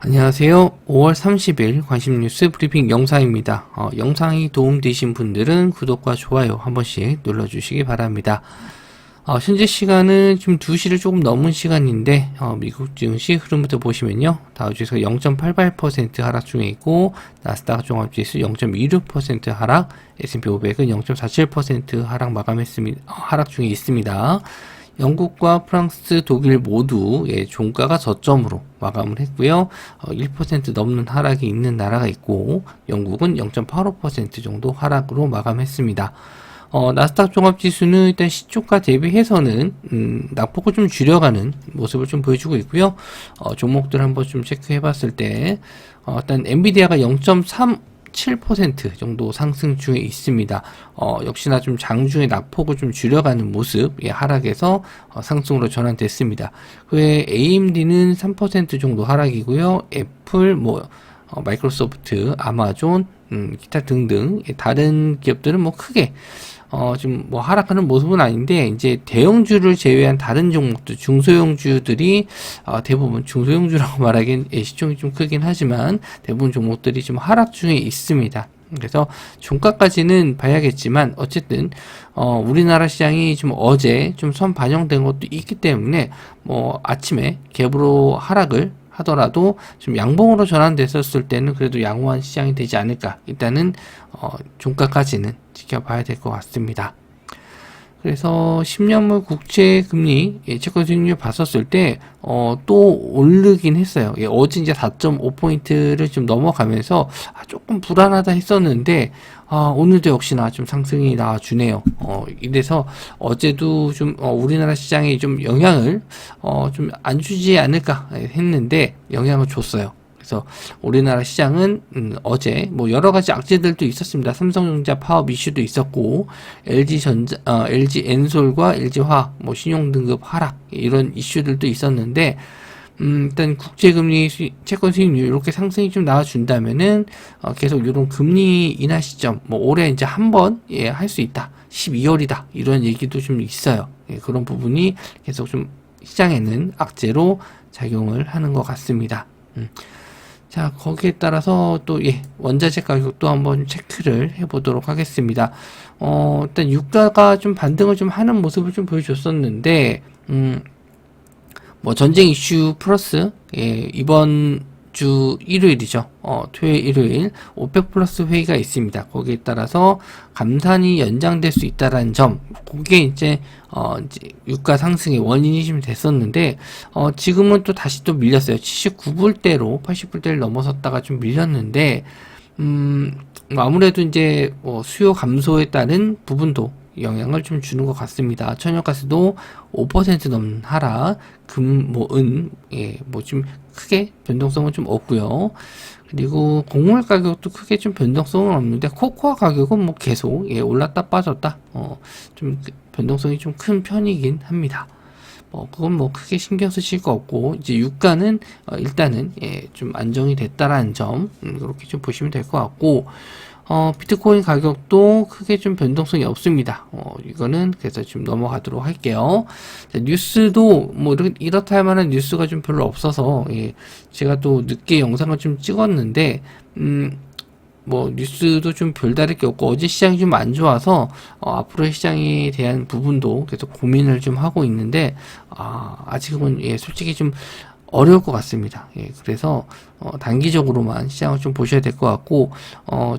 안녕하세요. 5월 30일 관심뉴스 브리핑 영상입니다. 영상이 도움되신 분들은 구독과 좋아요 한 번씩 눌러주시기 바랍니다. 현재 시간은 지금 2시를 조금 넘은 시간인데 미국 증시 흐름부터 보시면요. 다우지수가 0.88% 하락 중에 있고 나스닥 종합지수 0.26% 하락, S&P 500은 0.47% 하락 중에 있습니다. 영국과 프랑스, 독일 모두 종가가 저점으로 마감을 했고요. 1% 넘는 하락이 있는 나라가 있고 영국은 0.85% 정도 하락으로 마감했습니다. 나스닥 종합지수는 일단 시초가 대비해서는 낙폭을 좀 줄여가는 모습을 좀 보여주고 있고요. 종목들 한번 좀 체크해 봤을 때 일단 엔비디아가 0.37% 정도 상승 중에 있습니다. 역시나 좀 장중에 낙폭을 좀 줄여가는 모습, 하락에서 상승으로 전환됐습니다. 그 외에 AMD는 3% 정도 하락이고요. 애플, 마이크로소프트, 아마존, 기타 등등 다른 기업들은 크게 지금 하락하는 모습은 아닌데, 이제 대형주를 제외한 다른 종목들, 중소형주들이 대부분 중소형주라고 말하기엔 시총이 좀 크긴 하지만 대부분 종목들이 좀 하락 중에 있습니다. 그래서 종가까지는 봐야겠지만 어쨌든 우리나라 시장이 좀 어제 좀 선 반영된 것도 있기 때문에 아침에 갭으로 하락을 하더라도 좀 양봉으로 전환됐었을 때는 그래도 양호한 시장이 되지 않을까. 일단은 종가까지는 지켜봐야 될 것 같습니다. 그래서 10년물 국채금리 채권 수익률 봤었을 때 또 오르긴 했어요. 어제 이제 4.5포인트를 좀 넘어가면서 조금 불안하다 했었는데 오늘도 역시나 좀 상승이 나와주네요. 이래서 어제도 좀 우리나라 시장에 좀 영향을 좀 안 주지 않을까 했는데 영향을 줬어요. 그래서 우리나라 시장은 어제 여러 가지 악재들도 있었습니다. 삼성전자 파업 이슈도 있었고 LG 엔솔과 LG화학 신용 등급 하락 이런 이슈들도 있었는데 일단 국제금리 채권 수익률 이렇게 상승이 좀 나와준다면은 계속 이런 금리 인하 시점 올해 이제 한 번 할 수 있다. 12월이다 이런 얘기도 좀 있어요. 그런 부분이 계속 좀 시장에는 악재로 작용을 하는 것 같습니다. 자, 거기에 따라서 또 원자재 가격도 한번 체크를 해보도록 하겠습니다. 일단 유가가 좀 반등을 좀 하는 모습을 좀 보여줬었는데 전쟁 이슈 플러스 이번 주 일요일이죠. 토요일, 일요일 오펙 플러스 회의가 있습니다. 거기에 따라서 감산이 연장될 수 있다라는 점, 그게 이제 유가 상승의 원인이 좀 됐었는데 지금은 또 다시 또 밀렸어요. 79불대로 80불대를 넘어섰다가 좀 밀렸는데 아무래도 이제 수요 감소에 따른 부분도 영향을 좀 주는 것 같습니다. 천연가스도 5% 넘는 하락, 금, 은, 좀 크게 변동성은 좀 없고요. 그리고 곡물 가격도 크게 좀 변동성은 없는데 코코아 가격은 계속 올랐다 빠졌다 좀 변동성이 좀 큰 편이긴 합니다. 그건 크게 신경 쓰실 거 없고 이제 유가는 일단은 좀 안정이 됐다라는 점 그렇게 좀 보시면 될 것 같고 비트코인 가격도 크게 좀 변동성이 없습니다. 이거는 그래서 좀 넘어가도록 할게요. 자, 뉴스도 이렇다 할 만한 뉴스가 좀 별로 없어서 제가 또 늦게 영상을 좀 찍었는데 뉴스도 좀 별다를 게 없고 어제 시장이 좀 안 좋아서 앞으로의 시장에 대한 부분도 계속 고민을 좀 하고 있는데 아직은 솔직히 좀 어려울 것 같습니다. 그래서 단기적으로만 시장을 좀 보셔야 될 것 같고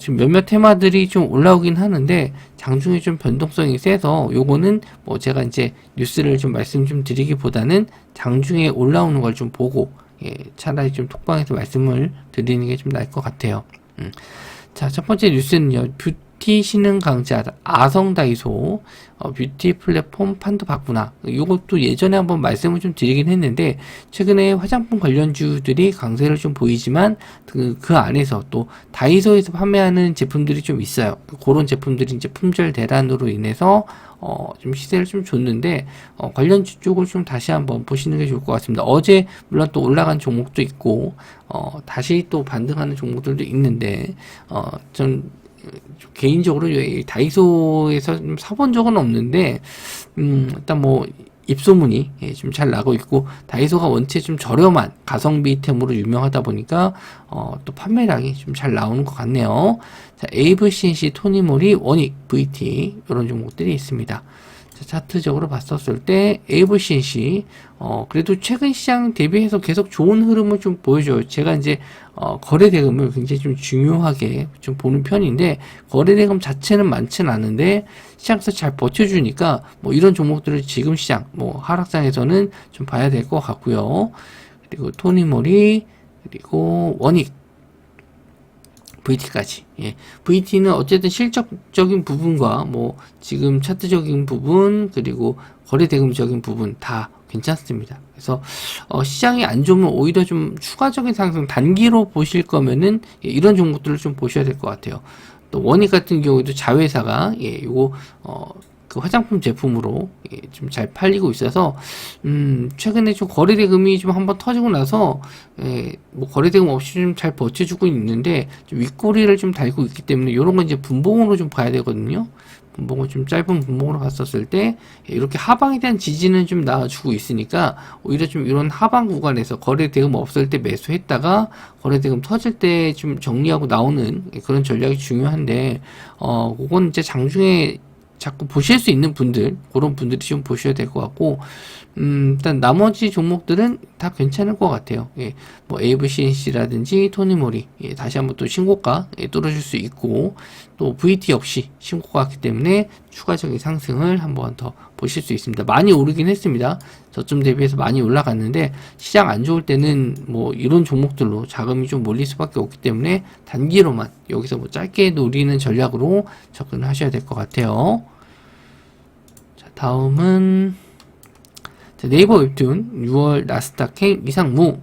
지금 몇몇 테마들이 좀 올라오긴 하는데 장중에 좀 변동성이 세서 요거는 제가 이제 뉴스를 좀 말씀 좀 드리기보다는 장중에 올라오는 걸 좀 보고 차라리 좀 톡방에서 말씀을 드리는 게 좀 나을 것 같아요. 자, 첫 번째 뉴스는요. 뷰티 신흥 강자 아성다이소 뷰티 플랫폼 판도 바꾸나. 이것도 예전에 한번 말씀을 좀 드리긴 했는데 최근에 화장품 관련주들이 강세를 좀 보이지만 그 안에서 또 다이소에서 판매하는 제품들이 좀 있어요. 그런 제품들이 이제 품절 대란으로 인해서 좀 시세를 좀 줬는데 관련주 쪽을 좀 다시 한번 보시는 게 좋을 것 같습니다. 어제 물론 또 올라간 종목도 있고 다시 또 반등하는 종목들도 있는데 좀 개인적으로 다이소에서 좀 사본 적은 없는데 일단 입소문이 좀 잘 나고 있고, 다이소가 원체 좀 저렴한 가성비 이템으로 유명하다 보니까 또 판매량이 좀 잘 나오는 것 같네요. 자, 에이브 CNC, 토니모리, 원익, VT 이런 종목들이 있습니다. 자, 차트적으로 봤었을 때 에이브 CNC 그래도 최근 시장 대비해서 계속 좋은 흐름을 좀 보여줘요. 제가 이제 거래 대금을 굉장히 좀 중요하게 좀 보는 편인데, 거래 대금 자체는 많지는 않은데 시장에서 잘 버텨주니까 뭐 이런 종목들을 지금 시장 뭐 하락장에서는 좀 봐야 될 것 같고요. 그리고 토니모리, 그리고 원익, VT까지. 예. VT는 어쨌든 실적적인 부분과 뭐 지금 차트적인 부분, 그리고 거래 대금적인 부분 다 괜찮습니다. 그래서 시장이 안 좋으면 오히려 좀 추가적인 상승, 단기로 보실 거면은 이런 종목들을 좀 보셔야 될 것 같아요. 또 원익 같은 경우에도 자회사가 요거 그 화장품 제품으로 좀 잘 팔리고 있어서 최근에 좀 거래대금이 좀 한번 터지고 나서 뭐 거래대금 없이 좀 잘 버텨주고 있는데, 좀 윗꼬리를 좀 달고 있기 때문에 이런 건 이제 분봉으로 좀 봐야 되거든요. 분봉을 좀 짧은 분봉으로 봤었을 때 이렇게 하방에 대한 지지는 좀 나와주고 있으니까, 오히려 좀 이런 하방 구간에서 거래대금 없을 때 매수했다가 거래대금 터질 때 좀 정리하고 나오는 그런 전략이 중요한데, 그건 이제 장중에 자꾸 보실 수 있는 분들, 그런 분들이 좀 보셔야 될 것 같고, 일단 나머지 종목들은 다 괜찮을 것 같아요. 예, 뭐 에이브 CNC라든지 토니모리, 다시 한번 또 신고가 뚫어줄 수 있고, 또 VT 역시 신고가 왔기 때문에 추가적인 상승을 한번 더 보실 수 있습니다. 많이 오르긴 했습니다. 저점 대비해서 많이 올라갔는데, 시장 안 좋을 때는 뭐 이런 종목들로 자금이 좀 몰릴 수밖에 없기 때문에 단기로만 여기서 뭐 짧게 노리는 전략으로 접근을 하셔야 될 것 같아요. 자, 다음은 네이버 웹툰 6월 나스닥행 이상무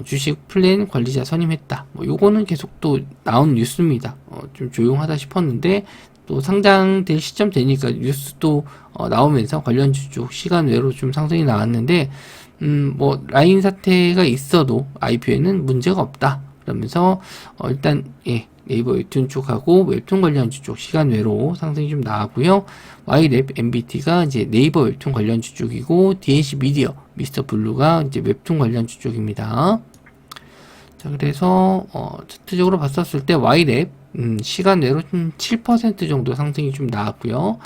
주식 플랜 관리자 선임했다. 뭐 요거는 계속 또 나온 뉴스입니다. 좀 조용하다 싶었는데 또 상장될 시점 되니까 뉴스도 나오면서 관련주 쪽 시간 외로 좀 상승이 나왔는데, 뭐 라인 사태가 있어도 IPO에는 문제가 없다. 그러면서 일단 네이버 웹툰 쪽하고 웹툰 관련주 쪽 시간 외로 상승이 좀 나왔고요. Y랩 MBT가 이제 네이버 웹툰 관련주 쪽이고, DNC 미디어, 미스터 블루가 이제 웹툰 관련주 쪽입니다. 자, 그래서 차트적으로 봤었을 때 Y랩 시간 내로 좀 7% 정도 상승이 좀 나왔고요.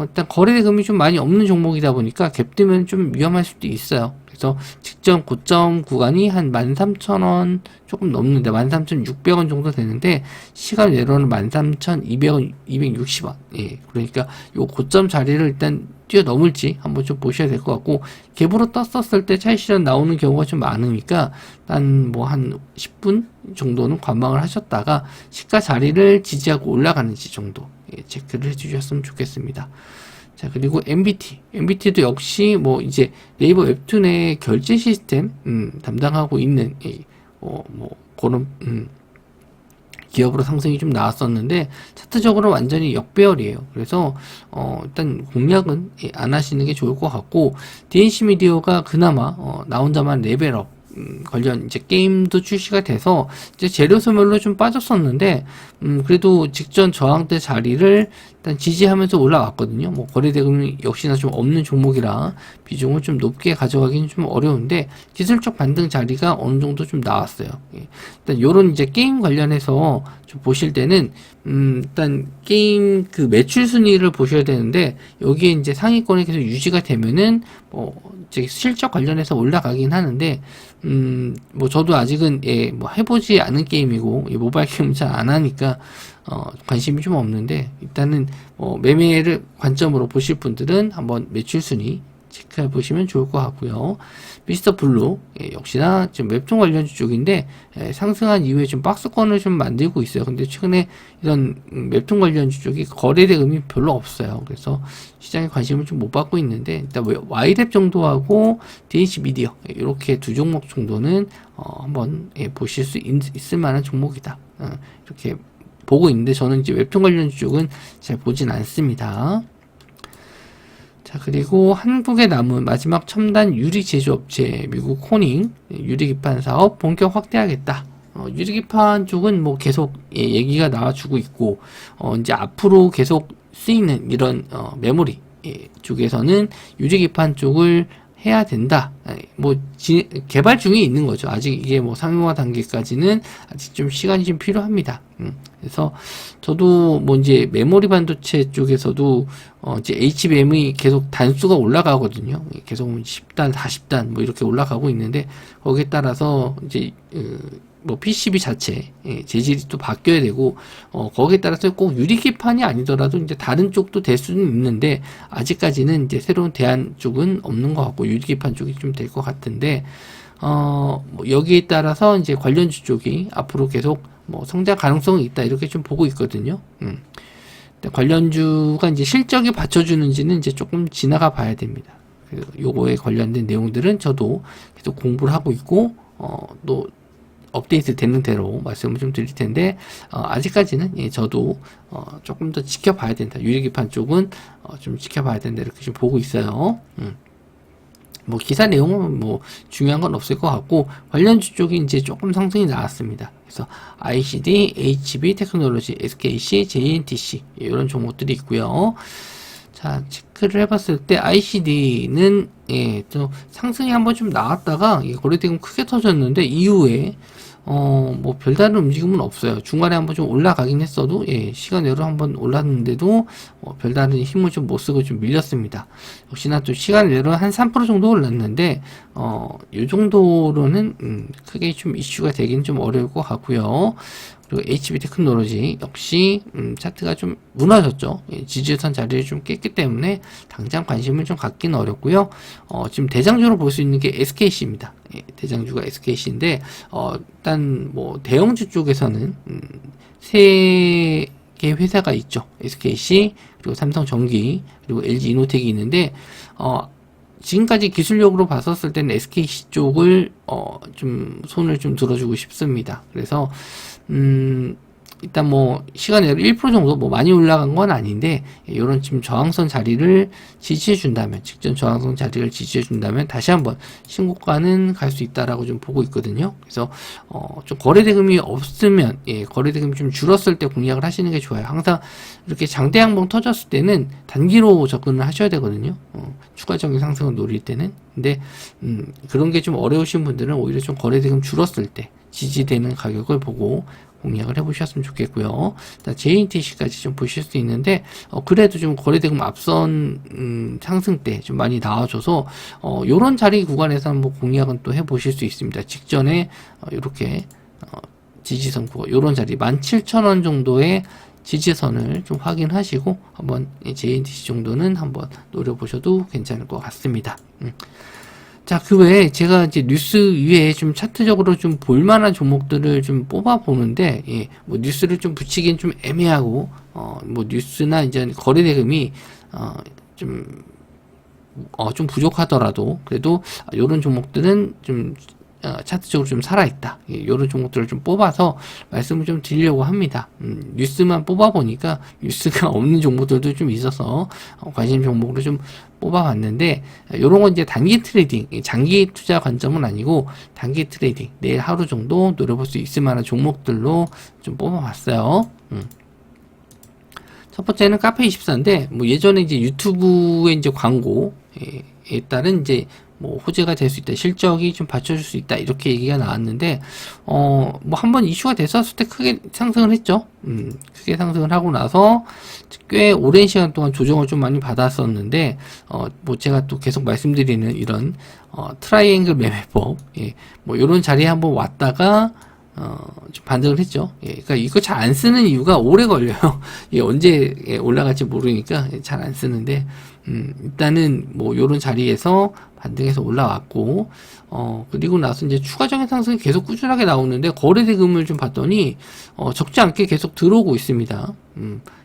일단 거래대금이 좀 많이 없는 종목이다 보니까 갭 뜨면 좀 위험할 수도 있어요. 그래서 직전 고점 구간이 한 13,000원 조금 넘는데 13,600원 정도 되는데, 시간 외로는 13,200원, 260원. 예, 그러니까 요 고점 자리를 일단 뛰어넘을지 한번 좀 보셔야 될 것 같고, 갭으로 떴었을 때 차익 실현 나오는 경우가 좀 많으니까 한 10분 정도는 관망을 하셨다가 시가 자리를 지지하고 올라가는지 정도 체크를 해주셨으면 좋겠습니다. 자, 그리고 MBT도 역시 뭐 이제 네이버 웹툰의 결제 시스템 담당하고 있는 뭐 그런 기업으로 상승이 좀 나왔었는데, 차트적으로 완전히 역배열이에요. 그래서 일단 공략은 안 하시는 게 좋을 것 같고, DNC 미디어가 그나마 나 혼자만 레벨업 관련 이제 게임도 출시가 돼서 이제 재료 소멸로 좀 빠졌었는데, 그래도 직전 저항대 자리를 일단 지지하면서 올라왔거든요. 뭐 거래대금이 역시나 좀 없는 종목이라 비중을 좀 높게 가져가기는 좀 어려운데, 기술적 반등 자리가 어느 정도 좀 나왔어요. 일단 요런 이제 게임 관련해서 좀 보실 때는 일단 게임 그 매출 순위를 보셔야 되는데, 여기에 이제 상위권에 계속 유지가 되면은 이제 실적 관련해서 올라가긴 하는데, 뭐 저도 아직은 뭐 해보지 않은 게임이고 모바일 게임 잘 안 하니까 관심이 좀 없는데, 일단은 매매를 관점으로 보실 분들은 한번 매출 순위 체크해 보시면 좋을 것 같고요. 미스터 블루 역시나 지금 웹툰 관련주 쪽인데, 상승한 이후에 좀 박스권을 좀 만들고 있어요. 근데 최근에 이런 웹툰 관련주 쪽이 거래 대금이 별로 없어요. 그래서 시장에 관심을 좀 못 받고 있는데, 일단 Y랩 정도하고 DNC 미디어 이렇게 두 종목 정도는 한번 보실 수 있을 만한 종목이다. 이렇게 보고 있는데, 저는 이제 웹툰 관련주 쪽은 잘 보진 않습니다. 자, 그리고 한국에 남은 마지막 첨단 유리 제조업체 미국 코닝 유리기판 사업 본격 확대하겠다. 유리기판 쪽은 뭐 계속 얘기가 나와주고 있고, 이제 앞으로 계속 쓰이는 이런 메모리 쪽에서는 유리기판 쪽을 해야 된다. 뭐 개발 중에 있는 거죠. 아직 이게 뭐 상용화 단계까지는 아직 좀 시간이 좀 필요합니다. 그래서 저도 뭐 이제 메모리 반도체 쪽에서도 이제 HBM이 계속 단수가 올라가거든요. 계속 10단, 40단 뭐 이렇게 올라가고 있는데 거기에 따라서 이제 뭐 PCB 자체 재질이 또 바뀌어야 되고 거기에 따라서 꼭 유리기판이 아니더라도 이제 다른 쪽도 될 수는 있는데 아직까지는 이제 새로운 대안 쪽은 없는 것 같고 유리기판 쪽이 좀 될 것 같은데 뭐 여기에 따라서 이제 관련주 쪽이 앞으로 계속 뭐 성장 가능성이 있다 이렇게 좀 보고 있거든요. 관련주가 이제 실적이 받쳐주는지는 이제 조금 지나가 봐야 됩니다. 요거에 관련된 내용들은 저도 계속 공부를 하고 있고 또 업데이트 되는 대로 말씀을 좀 드릴 텐데 아직까지는 저도 조금 더 지켜봐야 된다. 유리기판 쪽은 좀 지켜봐야 된다 이렇게 좀 보고 있어요. 뭐 기사 내용은 뭐 중요한 건 없을 것 같고 관련주 쪽이 이제 조금 상승이 나왔습니다. 그래서 ICD, HB 테크놀로지, SKC, JNTC 이런 종목들이 있고요. 자, 체크를 해봤을 때 ICD는 또 상승이 한번 좀 나왔다가 거래대금 크게 터졌는데 이후에 뭐 별다른 움직임은 없어요. 중간에 한번 좀 올라가긴 했어도 시간 내로 한번 올랐는데도 별다른 힘을 좀 못 쓰고 좀 밀렸습니다. 역시나 또 시간 내로 한 3% 정도 올랐는데 이 정도로는 크게 좀 이슈가 되긴 좀 어려울 것 같고요. 그리고 HB 테크놀로지 역시 차트가 좀 무너졌죠. 지지선 자리를 좀 깼기 때문에 당장 관심을 좀 갖기는 어렵고요. 지금 대장주로 볼 수 있는 게 SKC입니다. 대장주가 SKC인데 일단 뭐 대형주 쪽에서는 세 개 회사가 있죠. SKC 그리고 삼성전기 그리고 LG이노텍이 있는데 지금까지 기술력으로 봤었을 때는 SKC 쪽을 좀 손을 좀 들어주고 싶습니다. 그래서 일단 뭐 시간외로 1% 정도 뭐 많이 올라간 건 아닌데 이런 지금 저항선 자리를 지지해 준다면 직전 저항선 자리를 지지해 준다면 다시 한번 신고가는 갈 수 있다라고 좀 보고 있거든요. 그래서 좀 거래대금이 없으면 거래대금이 좀 줄었을 때 공략을 하시는 게 좋아요. 항상 이렇게 장대 양봉 터졌을 때는 단기로 접근을 하셔야 되거든요. 추가적인 상승을 노릴 때는. 근데 그런 게 좀 어려우신 분들은 오히려 좀 거래대금 줄었을 때 지지되는 가격을 보고 공략을 해보셨으면 좋겠고요. JNTC까지 좀 보실 수 있는데 그래도 좀 거래대금 앞선 상승 때 좀 많이 나와줘서 요런 자리 구간에서 한번 공략은 또 해보실 수 있습니다. 직전에 이렇게 지지선 구간 요런 자리 17,000원 정도의 지지선을 좀 확인하시고 한번 JNTC 정도는 한번 노려보셔도 괜찮을 것 같습니다. 자, 그 외에 제가 이제 뉴스 위에 좀 차트적으로 좀 볼만한 종목들을 좀 뽑아 보는데, 뭐 뉴스를 좀 붙이긴 좀 애매하고, 뭐 뉴스나 이제 거래대금이, 좀 부족하더라도, 그래도 요런 종목들은 좀, 차트적으로 좀 살아있다. 이런 종목들을 좀 뽑아서 말씀을 좀 드리려고 합니다. 뉴스만 뽑아보니까 뉴스가 없는 종목들도 좀 있어서 관심 종목으로 좀 뽑아봤는데 이런 건 이제 단기 트레이딩, 장기 투자 관점은 아니고 단기 트레이딩, 내일 하루 정도 노려볼 수 있을 만한 종목들로 좀 뽑아봤어요. 첫 번째는 카페24인데 뭐 예전에 이제 유튜브에 이제 광고에 따른 이제 뭐 호재가 될 수 있다, 실적이 좀 받쳐줄 수 있다 이렇게 얘기가 나왔는데 뭐 한번 이슈가 됐었을 때 크게 상승을 했죠. 크게 상승을 하고 나서 꽤 오랜 시간 동안 조정을 좀 많이 받았었는데 뭐 제가 또 계속 말씀드리는 이런 트라이앵글 매매법, 뭐 이런 자리에 한번 왔다가 좀 반등을 했죠. 그러니까 이거 잘 안 쓰는 이유가 오래 걸려요. 언제 올라갈지 모르니까 잘 안 쓰는데, 일단은 뭐 요런 자리에서 반등해서 올라왔고, 그리고 나서 이제 추가적인 상승이 계속 꾸준하게 나오는데, 거래대금을 좀 봤더니, 적지 않게 계속 들어오고 있습니다.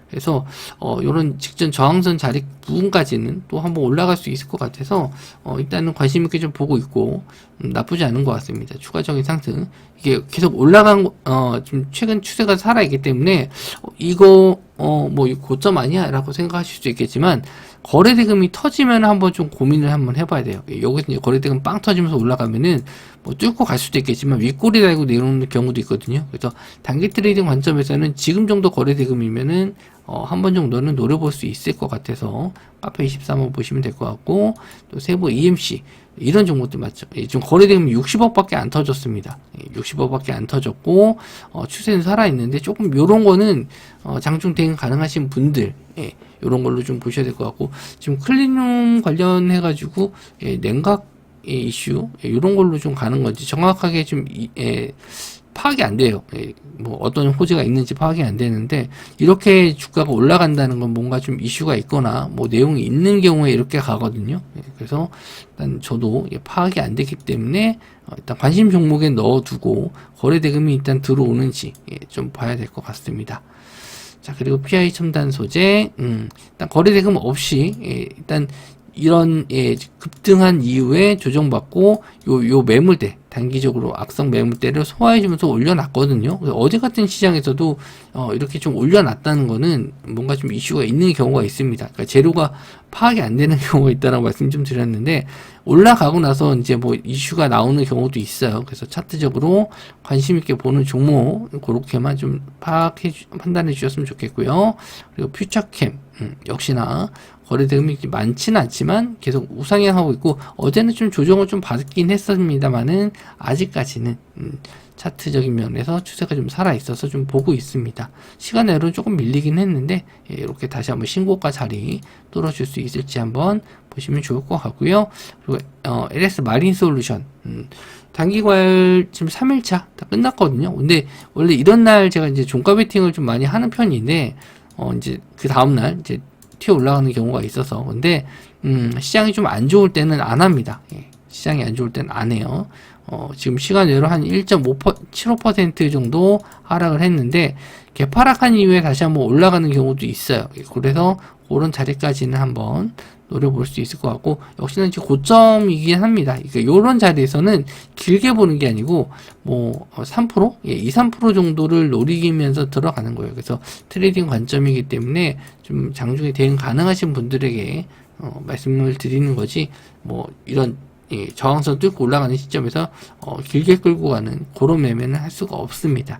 그래서 요런 직전 저항선 자리 부분까지는 또 한번 올라갈 수 있을 것 같아서 일단은 관심 있게 좀 보고 있고 나쁘지 않은 것 같습니다. 추가적인 상승 이게 계속 올라간 좀 최근 추세가 살아있기 때문에 이거 뭐 고점 아니야 라고 생각하실 수 있겠지만 거래대금이 터지면 한번 좀 고민을 한번 해봐야 돼요. 여기서 이제 거래대금 빵 터지면서 올라가면은 뭐 뚫고 갈 수도 있겠지만 윗꼬리 달고 내려오는 경우도 있거든요. 그래서 단기 트레이딩 관점에서는 지금 정도 거래대금이면은 한 번 정도는 노려볼 수 있을 것 같아서 카페23호 보시면 될 것 같고, 또 세부 EMC 이런 종목들 맞죠? 좀 거래대금이 60억밖에 안 터졌습니다. 60억밖에 안 터졌고 추세는 살아있는데 조금 요런 거는 장중 대응 가능하신 분들 요런 걸로 좀 보셔야 될 것 같고, 지금 클린룸 관련해 가지고 냉각 이슈 이런 걸로 좀 가는 건지 정확하게 좀 파악이 안 돼요. 뭐 어떤 호재가 있는지 파악이 안 되는데, 이렇게 주가가 올라간다는 건 뭔가 좀 이슈가 있거나 뭐 내용이 있는 경우에 이렇게 가거든요. 그래서 일단 저도 파악이 안 되기 때문에 일단 관심 종목에 넣어두고 거래대금이 일단 들어오는지 좀 봐야 될 것 같습니다. 자, 그리고 PI 첨단 소재, 일단 거래대금 없이 일단 이런 급등한 이후에 조정받고 요 매물대, 단기적으로 악성 매물대를 소화해주면서 올려놨거든요. 그래서 어제 같은 시장에서도 이렇게 좀 올려놨다는 거는 뭔가 좀 이슈가 있는 경우가 있습니다. 그러니까 재료가 파악이 안 되는 경우가 있다라고 말씀 좀 드렸는데, 올라가고 나서 이제 뭐 이슈가 나오는 경우도 있어요. 그래서 차트적으로 관심 있게 보는 종목 그렇게만 좀 판단해 주셨으면 좋겠고요. 그리고 퓨처캠 역시나 거래대금이 많지는 않지만 계속 우상향하고 있고, 어제는 좀 조정을 좀 받긴 했습니다만은 아직까지는 차트적인 면에서 추세가 좀 살아있어서 좀 보고 있습니다. 시간외로 조금 밀리긴 했는데 이렇게 다시 한번 신고가 자리 뚫어줄 수 있을지 한번 보시면 좋을 것 같고요. 그리고 LS 마린 솔루션 단기과열 지금 3일차 다 끝났거든요. 근데 원래 이런 날 제가 이제 종가 베팅을 좀 많이 하는 편인데 이제 그 다음날 이제 튀어 올라가는 경우가 있어서, 근데 시장이 좀 안 좋을 때는 안 합니다. 시장이 안 좋을 때는 안 해요. 지금 시간외로 한 1.75% 정도 하락을 했는데, 개파락한 이후에 다시 한번 올라가는 경우도 있어요. 그래서 그런 자리까지는 한번 노려볼 수 있을 것 같고, 역시나 이제 고점이긴 합니다. 그러니까 이런 자리에서는 길게 보는 게 아니고 뭐 3%, 2-3% 정도를 노리면서 들어가는 거예요. 그래서 트레이딩 관점이기 때문에 좀 장중에 대응 가능하신 분들에게 말씀을 드리는 거지, 뭐 이런 저항선 뚫고 올라가는 시점에서 길게 끌고 가는 그런 매매는 할 수가 없습니다.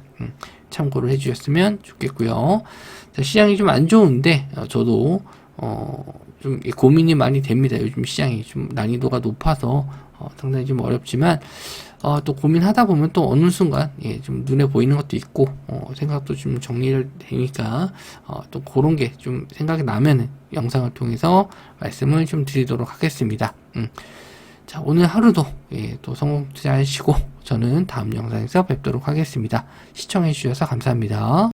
참고를 해주셨으면 좋겠고요. 자, 시장이 좀 안 좋은데 저도 좀 고민이 많이 됩니다. 요즘 시장이 좀 난이도가 높아서 상당히 좀 어렵지만 또 고민하다 보면 또 어느 순간 좀 눈에 보이는 것도 있고 생각도 좀 정리를 되니까 또 그런 게 좀 생각이 나면은 영상을 통해서 말씀을 좀 드리도록 하겠습니다. 자, 오늘 하루도 또 성공 투자하시고 저는 다음 영상에서 뵙도록 하겠습니다. 시청해 주셔서 감사합니다.